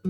A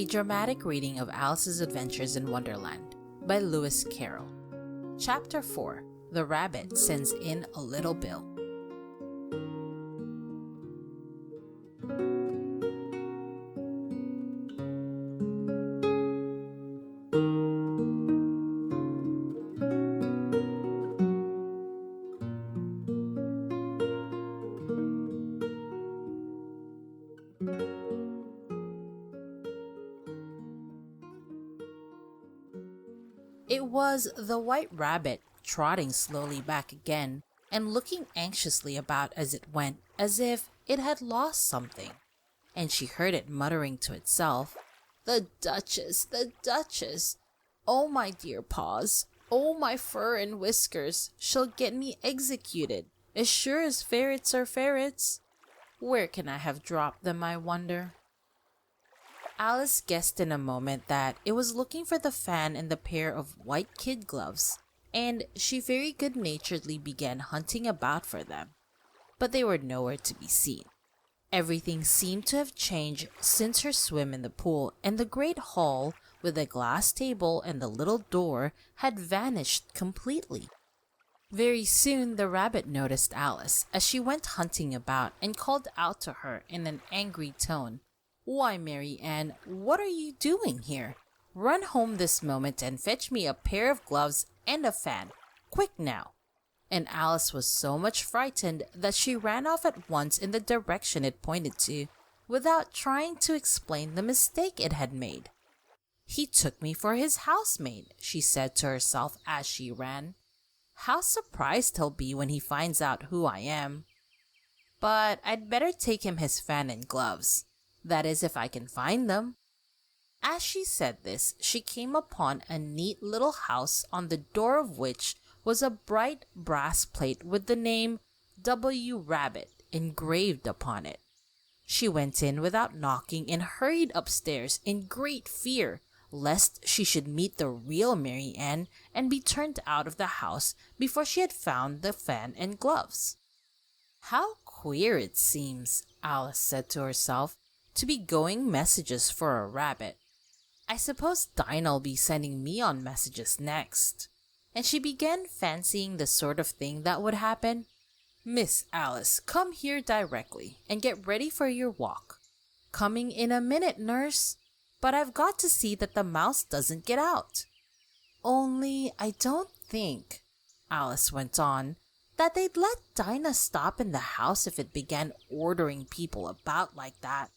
dramatic reading of Alice's Adventures in Wonderland by Lewis Carroll. Chapter 4: The Rabbit Sends in a Little Bill. It was the White Rabbit trotting slowly back again and looking anxiously about as it went, as if it had lost something. And she heard it muttering to itself, "The Duchess, the Duchess! Oh, my dear paws! Oh, my fur and whiskers! She'll get me executed, as sure as ferrets are ferrets! Where can I have dropped them, I wonder?" Alice guessed in a moment that it was looking for the fan and the pair of white kid gloves, and she very good-naturedly began hunting about for them. But they were nowhere to be seen. Everything seemed to have changed since her swim in the pool, and the great hall with the glass table and the little door had vanished completely. Very soon the rabbit noticed Alice as she went hunting about and called out to her in an angry tone, "Why, Mary Ann, what are you doing here? Run home this moment and fetch me a pair of gloves and a fan. Quick now!" And Alice was so much frightened that she ran off at once in the direction it pointed to, without trying to explain the mistake it had made. "He took me for his housemaid," she said to herself as she ran. "How surprised he'll be when he finds out who I am. But I'd better take him his fan and gloves. That is, if I can find them." As she said this, she came upon a neat little house on the door of which was a bright brass plate with the name W. Rabbit engraved upon it. She went in without knocking and hurried upstairs in great fear lest she should meet the real Mary Ann and be turned out of the house before she had found the fan and gloves. "How queer it seems," Alice said to herself, "to be going messages for a rabbit. I suppose Dinah'll be sending me on messages next." And she began fancying the sort of thing that would happen. "Miss Alice, come here directly, and get ready for your walk." "Coming in a minute, nurse. But I've got to see that the mouse doesn't get out." "Only I don't think," Alice went on, "that they'd let Dinah stop in the house if it began ordering people about like that."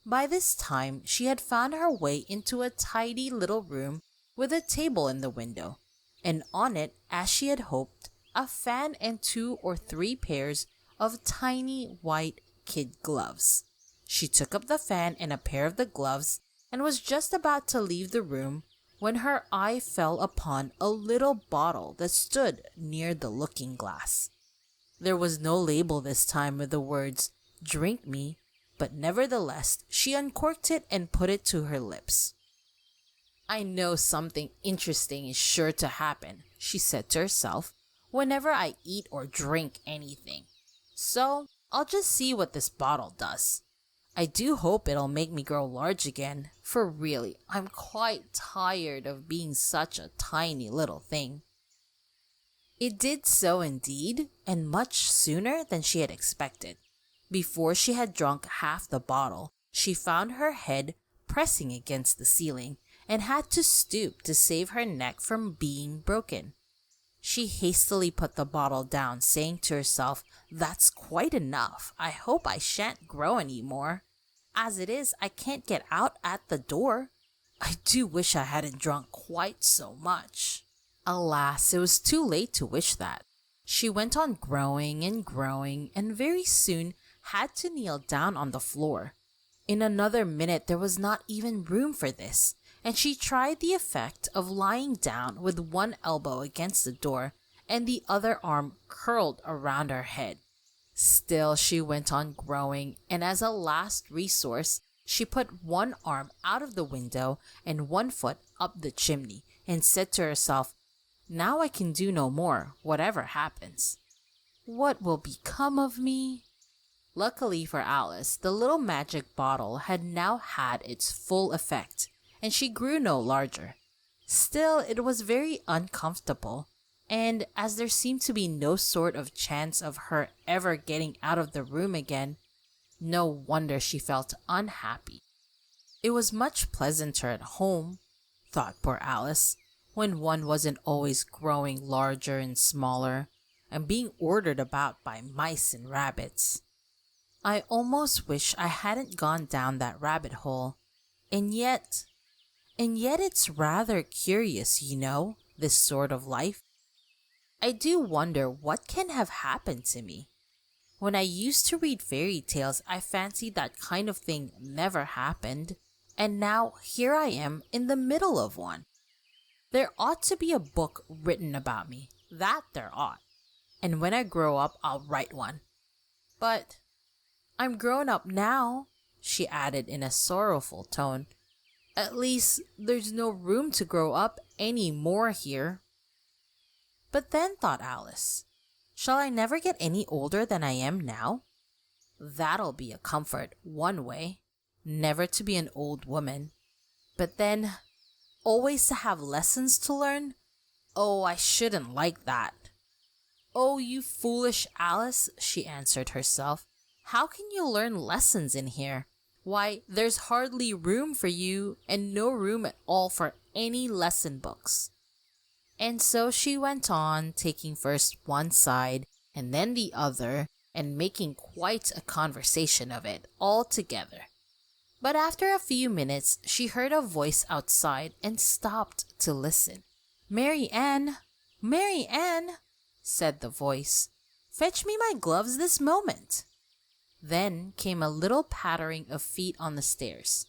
By this time she had found her way into a tidy little room with a table in the window, and on it, as she had hoped, a fan and 2 or 3 pairs of tiny white kid gloves. She took up the fan and a pair of the gloves and was just about to leave the room when her eye fell upon a little bottle that stood near the looking-glass. There was no label this time with the words, "Drink me," but nevertheless she uncorked it and put it to her lips. "I know something interesting is sure to happen," she said to herself, "whenever I eat or drink anything. So I'll just see what this bottle does. I do hope it'll make me grow large again, for really, I'm quite tired of being such a tiny little thing." It did so indeed, and much sooner than she had expected. Before she had drunk half the bottle, she found her head pressing against the ceiling and had to stoop to save her neck from being broken. She hastily put the bottle down, saying to herself, "That's quite enough. I hope I shan't grow any more. As it is, I can't get out at the door. I do wish I hadn't drunk quite so much." Alas, it was too late to wish that. She went on growing and very soon had to kneel down on the floor. In another minute there was not even room for this, and she tried the effect of lying down with one elbow against the door and the other arm curled around her head. Still she went on growing, and as a last resource She put one arm out of the window and one foot up the chimney and said to herself, "Now I can do no more, whatever happens. What will become of me?" Luckily for Alice, the little magic bottle had now had its full effect, and she grew no larger. Still, it was very uncomfortable, and as there seemed to be no sort of chance of her ever getting out of the room again, no wonder she felt unhappy. It was much pleasanter at home, thought poor Alice, when one wasn't always growing larger and smaller, and being ordered about by mice and rabbits. I almost wish I hadn't gone down that rabbit hole, and yet it's rather curious, this sort of life. I do wonder what can have happened to me. When I used to read fairy tales, I fancied that kind of thing never happened, and now here I am in the middle of one. There ought to be a book written about me, that there ought, and when I grow up I'll write one. But I'm grown up now, she added in a sorrowful tone. At least there's no room to grow up any more here. But then, thought Alice, shall I never get any older than I am now? That'll be a comfort, one way, never to be an old woman. But then, always to have lessons to learn? Oh, I shouldn't like that. Oh, you foolish Alice, she answered herself. How can you learn lessons in here? Why, there's hardly room for you, and no room at all for any lesson books. And so she went on, taking first one side and then the other, and making quite a conversation of it altogether. But after a few minutes, she heard a voice outside and stopped to listen. "Mary Ann, Mary Ann," said the voice, "fetch me my gloves this moment." Then came a little pattering of feet on the stairs.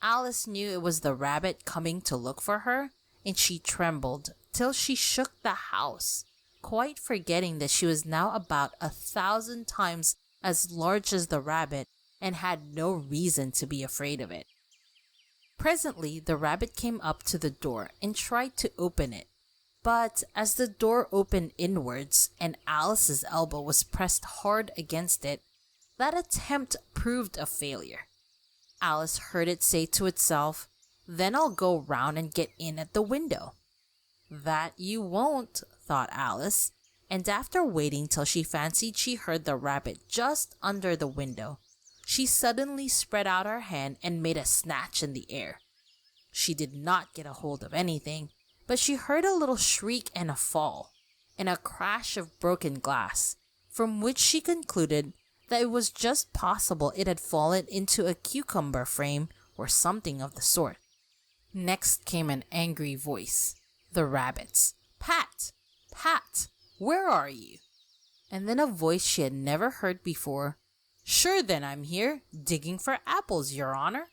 Alice knew it was the rabbit coming to look for her, and she trembled till she shook the house, quite forgetting that she was now about 1,000 times as large as the rabbit and had no reason to be afraid of it. Presently the rabbit came up to the door and tried to open it, but as the door opened inwards and Alice's elbow was pressed hard against it, that attempt proved a failure. Alice heard it say to itself, "Then I'll go round and get in at the window." "That you won't," thought Alice, and after waiting till she fancied she heard the rabbit just under the window, she suddenly spread out her hand and made a snatch in the air. She did not get a hold of anything, but she heard a little shriek and a fall, and a crash of broken glass, from which she concluded that it was just possible it had fallen into a cucumber frame or something of the sort. Next came an angry voice, the rabbit's. "Pat! Pat! Where are you?" And then a voice she had never heard before. "Sure then I'm here, digging for apples, your honor."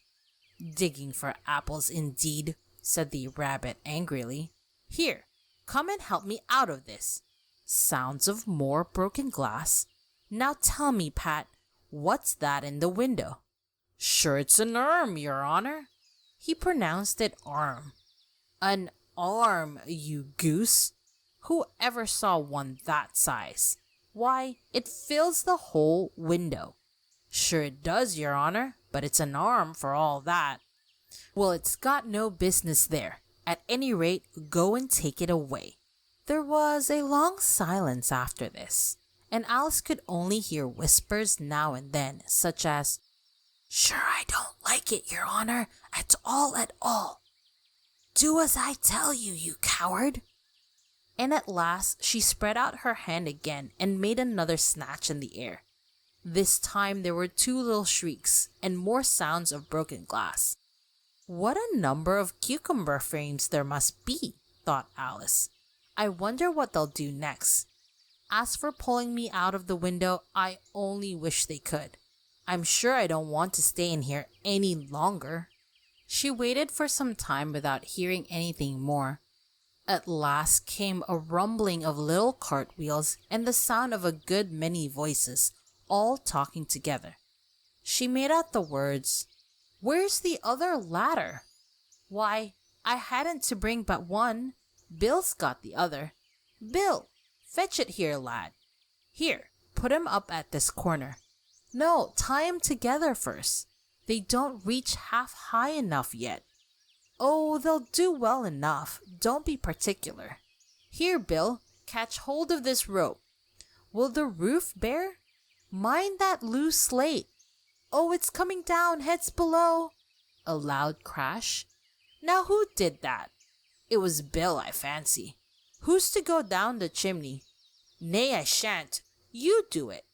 "Digging for apples indeed," said the rabbit angrily. "Here, come and help me out of this." Sounds of more broken glass. "Now tell me, Pat, what's that in the window?" "Sure it's an arm, your honor." He pronounced it arm. "An arm, you goose! Who ever saw one that size? Why, it fills the whole window." "Sure it does, your honor, but it's an arm for all that." "Well, it's got no business there. At any rate, go and take it away." There was a long silence after this, and Alice could only hear whispers now and then, such as, "Sure I don't like it, your honor, at all. Do as I tell you, you coward." And at last she spread out her hand again and made another snatch in the air. This time there were 2 little shrieks and more sounds of broken glass. What a number of cucumber frames there must be, thought Alice. I wonder what they'll do next. As for pulling me out of the window, I only wish they could. I'm sure I don't want to stay in here any longer. She waited for some time without hearing anything more. At last came a rumbling of little cartwheels and the sound of a good many voices, all talking together. She made out the words, Where's the other ladder? Why, I hadn't to bring but one. Bill's got the other. Bill, fetch it here, lad. Here, put him up at this corner. No, tie 'em together first. They don't reach half high enough yet. Oh, they'll do well enough. Don't be particular. Here, Bill, catch hold of this rope. Will the roof bear? Mind that loose slate. Oh, it's coming down, heads below. A loud crash. Now who did that? It was Bill, I fancy. Who's to go down the chimney? Nay, I shan't. You do it.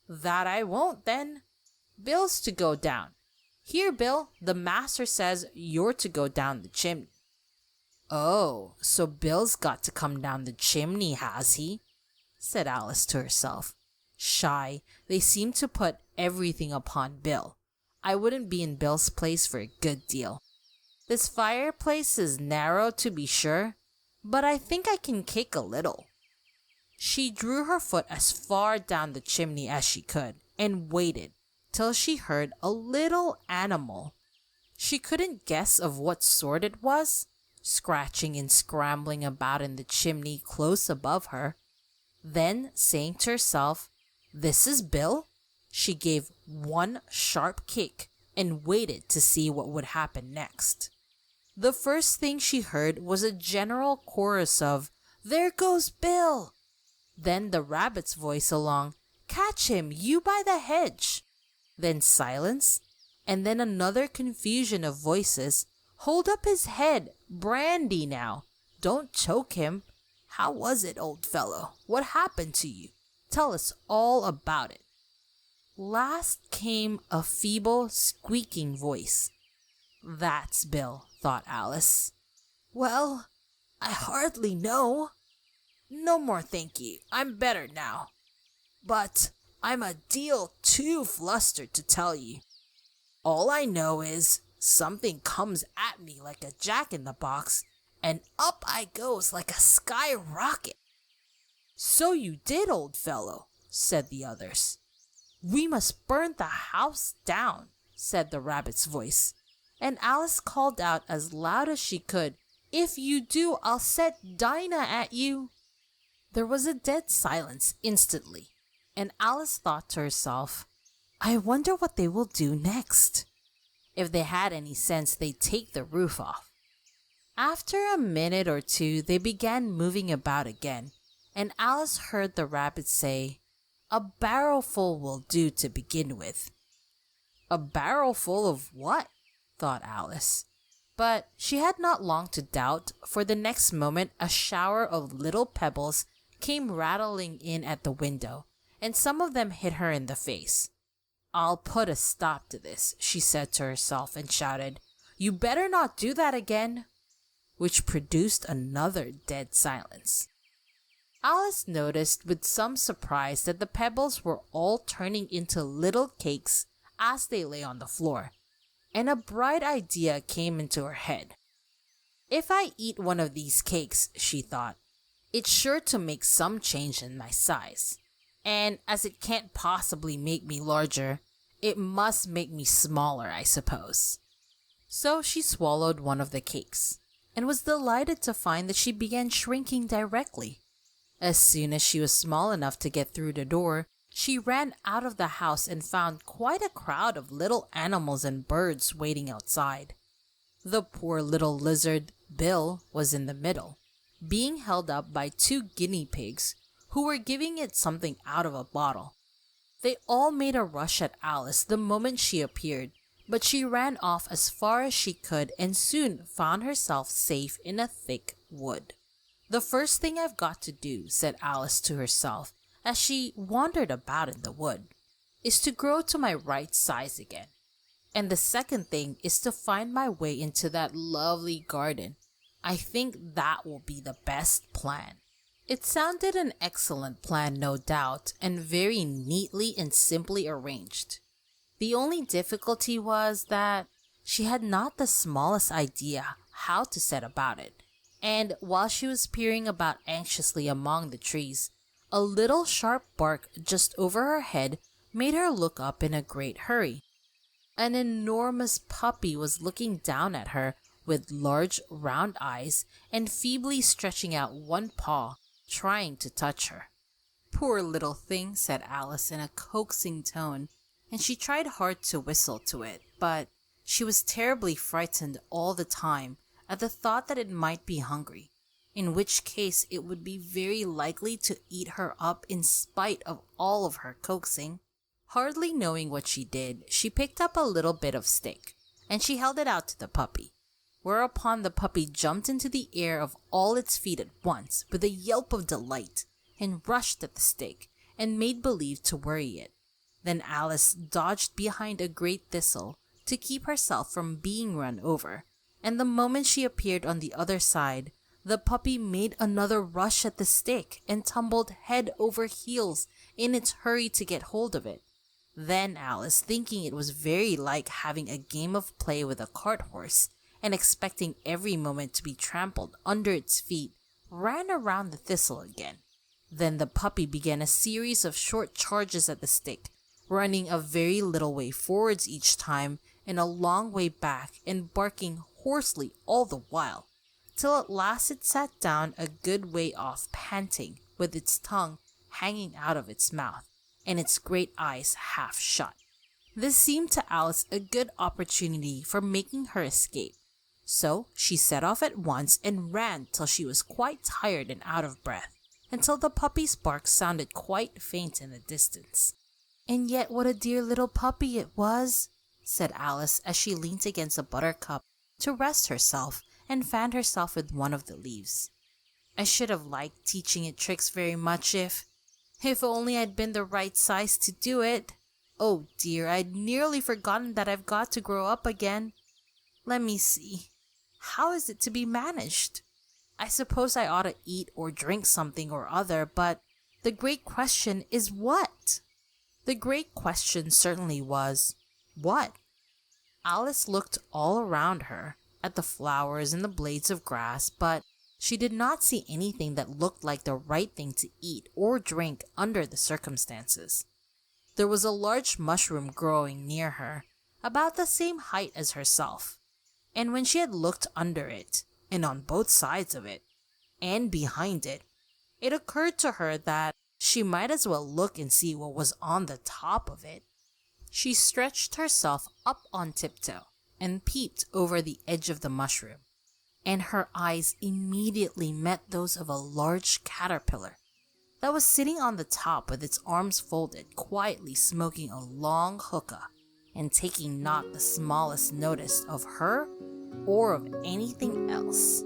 That I won't, then. Bill's to go down. Here, Bill, the master says you're to go down the chimney. Oh, so Bill's got to come down the chimney, has he? Said Alice to herself. Shy, they seem to put everything upon Bill. I wouldn't be in Bill's place for a good deal. This fireplace is narrow, to be sure, but I think I can kick a little. She drew her foot as far down the chimney as she could and waited till she heard a little animal. She couldn't guess of what sort it was, scratching and scrambling about in the chimney close above her. Then, saying to herself, "This is Bill," she gave one sharp kick and waited to see what would happen next. The first thing she heard was a general chorus of, "There goes Bill!" Then the rabbit's voice along, "Catch him, you by the hedge!" Then silence, and then another confusion of voices, "Hold up his head, brandy now, don't choke him. How was it, old fellow? What happened to you? Tell us all about it." Last came a feeble, squeaking voice. "That's Bill," thought Alice. "Well, I hardly know. No more, thank you. I'm better now. But I'm a deal too flustered to tell you. All I know is something comes at me like a jack-in-the-box, and up I goes like a skyrocket." "So you did, old fellow," said the others. "We must burn the house down," said the rabbit's voice, and Alice called out as loud as she could, "If you do, I'll set Dinah at you." There was a dead silence instantly, and Alice thought to herself, "I wonder what they will do next. If they had any sense, they'd take the roof off." After a minute or two, they began moving about again, and Alice heard the rabbit say, "A barrowful will do to begin with." A barrowful of what? Thought Alice. But she had not long to doubt, for the next moment a shower of little pebbles came rattling in at the window, and some of them hit her in the face. "I'll put a stop to this," she said to herself, and shouted, "You better not do that again," which produced another dead silence. Alice noticed with some surprise that the pebbles were all turning into little cakes as they lay on the floor, and a bright idea came into her head. "If I eat one of these cakes," she thought, "it's sure to make some change in my size. And as it can't possibly make me larger, it must make me smaller, I suppose." So she swallowed one of the cakes, and was delighted to find that she began shrinking directly. As soon as she was small enough to get through the door, she ran out of the house and found quite a crowd of little animals and birds waiting outside. The poor little lizard, Bill, was in the middle, being held up by 2 guinea pigs, who were giving it something out of a bottle. They all made a rush at Alice the moment she appeared, but she ran off as far as she could and soon found herself safe in a thick wood. "The first thing I've got to do," said Alice to herself as she wandered about in the wood, "is to grow to my right size again. And the second thing is to find my way into that lovely garden. I think that will be the best plan." It sounded an excellent plan, no doubt, and very neatly and simply arranged. The only difficulty was that she had not the smallest idea how to set about it, and while she was peering about anxiously among the trees, a little sharp bark just over her head made her look up in a great hurry. An enormous puppy was looking down at her with large round eyes and feebly stretching out one paw, trying to touch her. "Poor little thing," said Alice in a coaxing tone, and she tried hard to whistle to it, but she was terribly frightened all the time at the thought that it might be hungry, in which case it would be very likely to eat her up in spite of all of her coaxing. Hardly knowing what she did, she picked up a little bit of stick, and she held it out to the puppy, whereupon the puppy jumped into the air of all its feet at once with a yelp of delight, and rushed at the stick, and made believe to worry it. Then Alice dodged behind a great thistle to keep herself from being run over, and the moment she appeared on the other side, the puppy made another rush at the stick and tumbled head over heels in its hurry to get hold of it. Then Alice, thinking it was very like having a game of play with a cart horse, and expecting every moment to be trampled under its feet, ran around the thistle again. Then the puppy began a series of short charges at the stick, running a very little way forwards each time and a long way back, and barking hoarsely all the while, till at last it sat down a good way off, panting, with its tongue hanging out of its mouth, and its great eyes half shut. This seemed to Alice a good opportunity for making her escape, so she set off at once and ran till she was quite tired and out of breath, until the puppy's bark sounded quite faint in the distance. "And yet what a dear little puppy it was," said Alice as she leant against a buttercup to rest herself and fanned herself with one of the leaves. "I should have liked teaching it tricks very much if only I'd been the right size to do it. Oh dear, I'd nearly forgotten that I've got to grow up again. Let me see. How is it to be managed? I suppose I ought to eat or drink something or other, but the great question is what?" The great question certainly was, what? Alice looked all around her, at the flowers and the blades of grass, but she did not see anything that looked like the right thing to eat or drink under the circumstances. There was a large mushroom growing near her, about the same height as herself, and when she had looked under it, and on both sides of it, and behind it, it occurred to her that she might as well look and see what was on the top of it. She stretched herself up on tiptoe and peeped over the edge of the mushroom, and her eyes immediately met those of a large caterpillar that was sitting on the top with its arms folded, quietly smoking a long hookah and taking not the smallest notice of her or of anything else.